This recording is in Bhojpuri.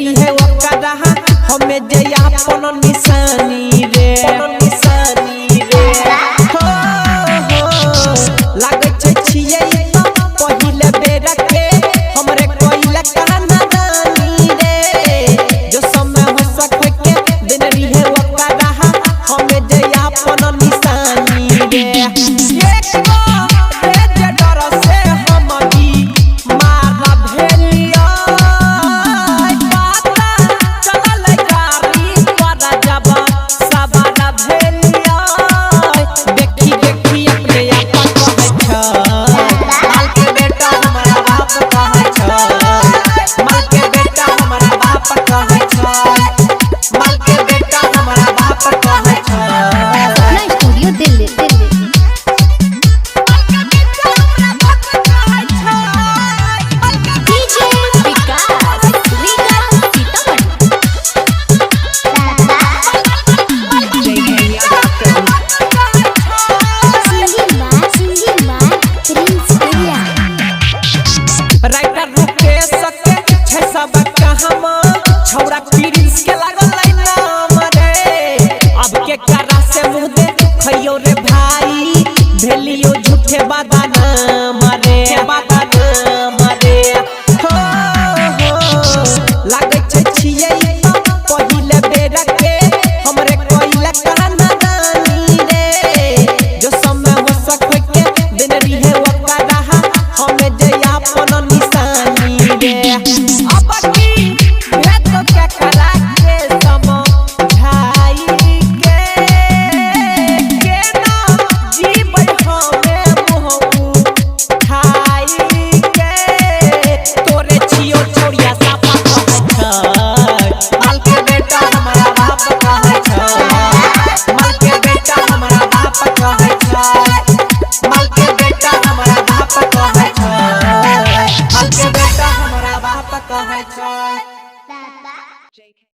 देनरी है ओकरा हमें जया अपन निशानी रे हो लागे छै छियै त पहिले बेर के हमरे कोइला कहना रानी रे जो समय हो सके के देनरी है ओकरा हमें जया अपन निशानी रे एक छौरा प्रिंस के लागल नाम रे अब के करा से मुंह दे खइयो रे भाई भेलियो झूठे बदनाम